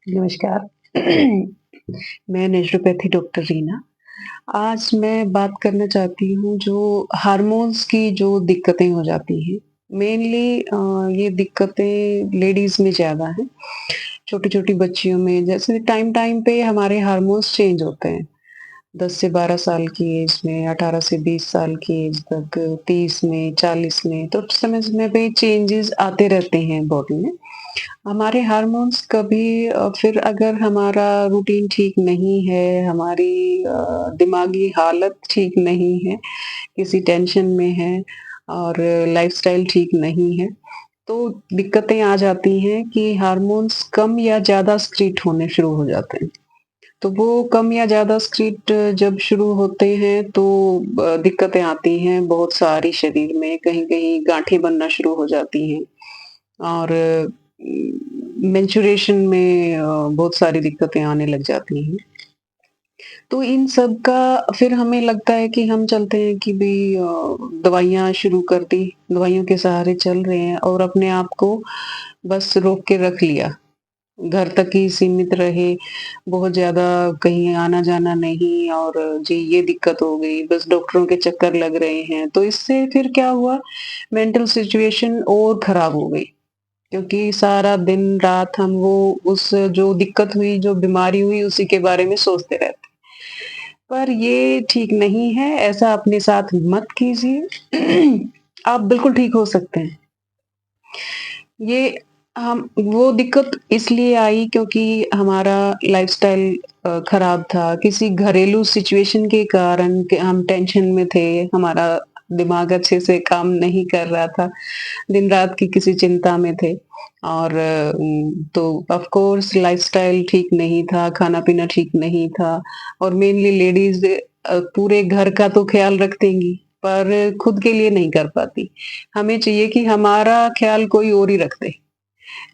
नमस्कार। मैं naturopathy doctor Reena. आज मैं बात करना चाहती हूँ जो हार्मोन्स की जो दिक्कतें हो जाती हैं। मेनली ये दिक्कतें लेडीज़ में ज़्यादा हैं। छोटी-छोटी बच्चियों में जैसे टाइम-टाइम पे हमारे हार्मोन्स चेंज होते हैं। 10 से 12 साल की एज में, 18 से 20 साल की एज तक, 30 में, 40 में, तो समय-समय पे चेंजेज़ आते रहते हैं बॉडी में। हमारे हार्मोन्स कभी फिर अगर हमारा रूटीन ठीक नहीं है, हमारी दिमागी हालत ठीक नहीं है, किसी टेंशन में है और लाइफ़स्टाइल ठीक नहीं है, तो दिक्कतें आ जाती हैं कि हार्मोन्स कम या ज़्यादा स्क्रीट होने शुरू हो जाते हैं। तो वो कम या ज़्यादा स्क्रीट जब शुरू होते हैं तो दिक्कतें आती हैं बहुत सारी शरीर में, कहीं-कहीं गाँठें बनना शुरू हो जाती हैं। और मेंस्ट्रुएशन में बहुत सारी दिक्कतें आने लग जाती हैं। तो इन सब का फिर हमें लगता है कि हम चलते हैं कि भई दवाइयाँ शुरू कर दी, दवाइयों के सहारे चल रहे हैं और अपने आप को बस रोक के रख लिया। घर तक ही सीमित रहे, बहुत ज़्यादा कहीं आना-जाना नहीं और जी ये दिक्कत हो गई, बस डॉक्टरों के चक्कर लग रहे हैं। तो इससे फिर क्या हुआ, मेंटल सिचुएशन और खराब हो गई। क्योंकि सारा दिन-रात हम वो उस जो दिक्कत हुई, जो बीमारी हुई, उसी के बारे में सोचते रहते हैं। पर ये ठीक नहीं है, ऐसा अपने साथ मत कीजिए। आप बिल्कुल ठीक हो सकते हैं। ये हम वो दिक्कत इसलिए आई क्योंकि हमारा लाइफ़स्टाइल खराब था, किसी घरेलू सिचुएशन के कारण के हम टेंशन में थे, हमारा दिमाग अच्छे से काम नहीं कर रहा था। दिन-रात की किसी चिंता में थे और तो ऑफ़ कोर्स लाइफ़स्टाइल ठीक नहीं था, खाना-पीना ठीक नहीं था और मेनली लेडीज़ पूरे घर का तो ख़्याल रख देंगी, पर खुद के लिए नहीं कर पाती। हमें चाहिए कि हमारा ख़्याल कोई और ही रख दे।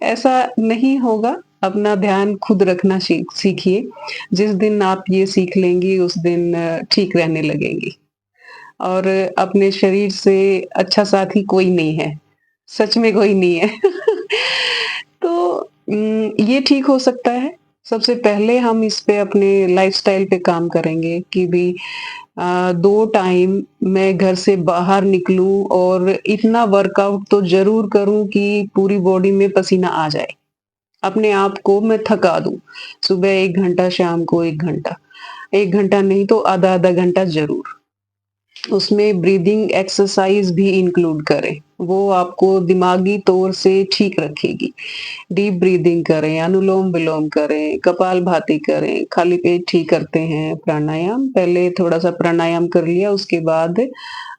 ऐसा नहीं होगा, अपना ध्यान खुद रखना सीखिए। जिस दिन आप ये सीख लेंगी, उस दिन ठीक रहने लगेंगी और अपने शरीर से अच्छा साथी कोई नहीं है। सच में कोई नहीं है। तो ये ठीक हो सकता है। सबसे पहले हम इस पे अपने लाइफ़स्टाइल पे काम करेंगे कि भई 2 टाइम मैं घर से बाहर निकलूँ और इतना वर्कआउट तो ज़रूर करूँ कि पूरी बॉडी में पसीना आ जाए। अपने आप को मैं थका दूँ। सुबह 1 घंटा, शाम को 1 घंटा। 1 घंटा नहीं तो आधा-आधा घंटा ज़रूर। उसमें ब्रीदिंग एक्सरसाइज़ भी इंक्लूड करें। वो आपको दिमागी तौर से ठीक रखेगी। डीप ब्रीदिंग करें, अनुलोम-विलोम करें, कपालभाति करें, खाली पेट ही करते हैं प्राणायाम। पहले थोड़ा-सा प्राणायाम कर लिया, उसके बाद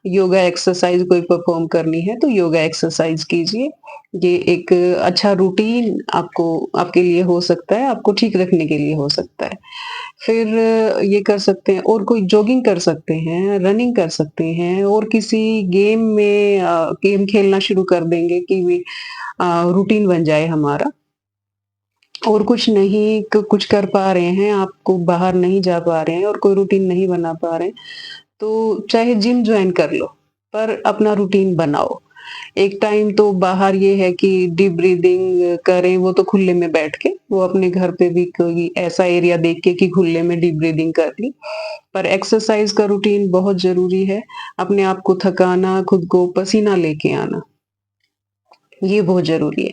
योगा एक्सरसाइज़ कोई परफ़ॉर्म करनी है, तो योगा एक्सरसाइज़ कीजिए। ये एक अच्छा रूटीन आपको आपके लिए हो सकता है, आपको ठीक रखने के लिए हो सकता है। फिर ये कर सकते हैं और कोई जॉगिंग कर सकते हैं, रनिंग कर सकते हैं और किसी गेम में गेम खेलना शुरू कर देंगे कि रूटीन बन जाए हमारा और कुछ नहीं कुछ कर पा रहे हैं, आपको बाहर नहीं जा पा रहे हैं और कोई रूटीन नहीं बना पा रहे हैं, तो चाहे जिम जॉइन कर लो, पर अपना रूटीन बनाओ। एक टाइम तो बाहर ये है कि डीप ब्रीदिंग करें वो तो खुले में बैठ के, वो अपने घर पे भी कोई ऐसा एरिया देख के कि खुले में डीप ब्रीदिंग कर ली। पर एक्सरसाइज़ का रूटीन बहुत ज़रूरी है, अपने आप को थकाना, खुद को पसीना लेके आना, ये बहुत ज़रूरी है।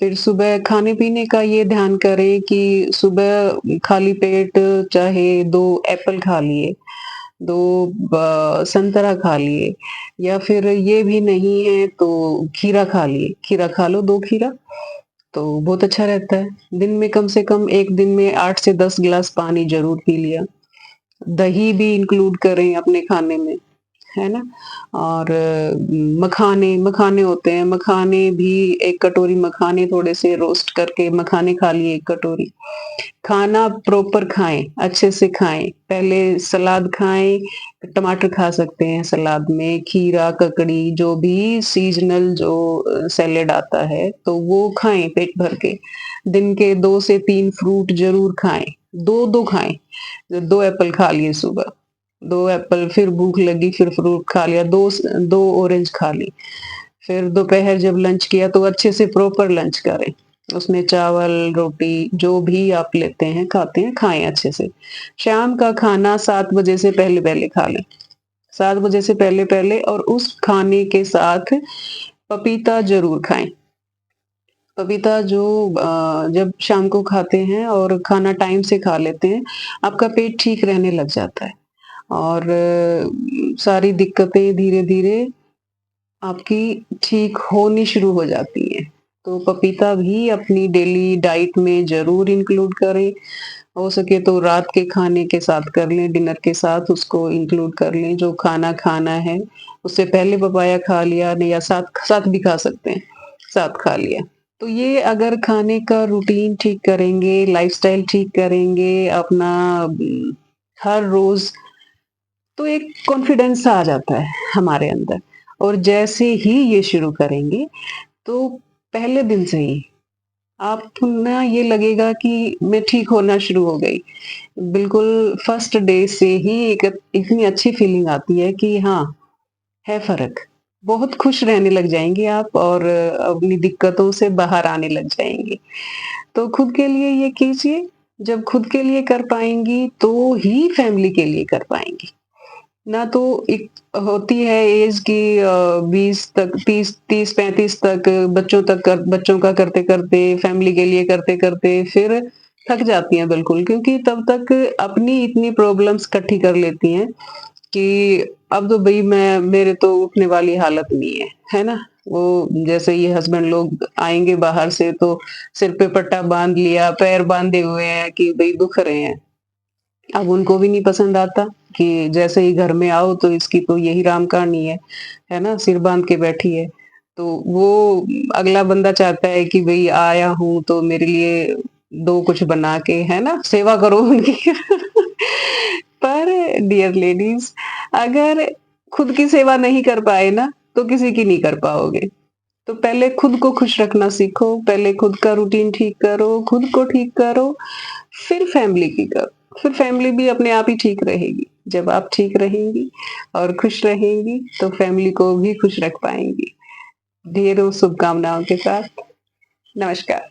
फिर सुबह खाने-पीने का ये ध्यान करें कि सुबह खाली पेट चाहे 2 एप्पल खा लिए, 2 संतरा खा लिए या फिर ये भी नहीं है तो खीरा खा लिए, खीरा खा लो 2 खीरा, तो बहुत अच्छा रहता है। दिन में कम से कम 1 दिन में 8 से 10 गिलास पानी ज़रूर पी लिया। दही भी इंक्लूड करें अपने खाने में। है ना? और मखाने मखाने होते हैं, मखाने भी 1 कटोरी मखाने थोड़े से रोस्ट करके मखाने खा लिए 1 कटोरी। खाना प्रॉपर खाएँ, अच्छे से खाएँ। पहले सलाद खाएँ, टमाटर खा सकते हैं सलाद में, खीरा, ककड़ी जो भी सीज़नल जो सैलेड आता है, तो वो खाएँ पेट भर के। दिन के 2 से 3 फ्रूट ज़रूर खाएँ, 2-2 खाएँ। 2 एप्पल खा लिए सुबह, 2 एप्पल फिर भूख लगी फिर फ्रूट खा लिया, 2 ऑरेंज खा ली। फिर दोपहर जब लंच किया तो अच्छे से प्रॉपर लंच करें। उसमें चावल, रोटी जो भी आप लेते हैं, खाते हैं, खाएँ अच्छे से। शाम का खाना 7 बजे से पहले-पहले खा लें। 7 बजे से पहले-पहले और उस खाने के साथ पपीता ज़रूर खाएँ। पपीता जो जब शाम को खाते हैं और खाना टाइम से खा लेते हैं, आपका पेट ठीक रहने लग जाता है और सारी दिक्कतें धीरे-धीरे आपकी ठीक होनी शुरू हो जाती हैं। तो पपीता भी अपनी डेली डाइट में ज़रूर इंक्लूड करें। हो सके तो रात के खाने के साथ कर लें, डिनर के साथ उसको इंक्लूड कर लें। जो खाना खाना है, उससे पहले पपाया खा लिया नहीं या साथ साथ भी खा सकते हैं, साथ खा लिया। तो ये अगर खाने का रूटीन ठीक करेंगे, लाइफ़स्टाइल ठीक करेंगे, अपना हर रोज़ तो एक कॉन्फिडेंस सा आ जाता है हमारे अंदर और जैसे ही ये शुरू करेंगे, तो पहले दिन से ही आपको ना ये लगेगा कि मैं ठीक होना शुरू हो गई। बिल्कुल फर्स्ट डे से ही एक इतनी अच्छी फीलिंग आती है कि हाँ, है फ़र्क। बहुत खुश रहने लग जाएँगे आप और अपनी दिक्कतों से बाहर आने लग जाएँगे। तो खुद के लिए ये कीजिए, जब खुद के लिए कर पाएँगी, तो ही फैमिली के लिए कर पाएँगी। ना तो एक होती है एज कि 20 तक 30-35 तक बच्चों का करते-करते, फैमिली के लिए करते-करते फिर थक जाती हैं बिल्कुल क्योंकि तब तक अपनी इतनी प्रॉब्लम्स इकट्ठी कर लेती हैं कि अब तो भई मैं मेरे तो उठने वाली हालत नहीं है ना? वो जैसे ही हस्बैंड लोग आएँगे बाहर से तो सिर पे पट्टा बाँध लिया, पैर बाँधे हुए हैं कि भई दुख रहे हैं। अब उनको भी नहीं पसंद आता कि जैसे ही घर में आओ तो इसकी तो यही राम कहानी है ना? सिर बाँध के बैठी है। तो वो अगला बंदा चाहता है कि भई आया हूँ तो मेरे लिए दो कुछ बना के, है ना? सेवा करो उनकी। पर डियर लेडीज़ अगर खुद की सेवा नहीं कर पाए ना, तो किसी की नहीं कर पाओगे। तो पहले खुद को खुश रखना सीखो, पहले खुद का रूटीन ठीक करो, खुद को ठीक करो, फिर फैमिली की करो। फिर फैमिली भी अपने आप ही ठीक रहेगी। जब आप ठीक रहेंगी और खुश रहेंगी, तो फैमिली को भी खुश रख पाएँगी। ढेरों शुभकामनाओं के साथ, नमस्कार।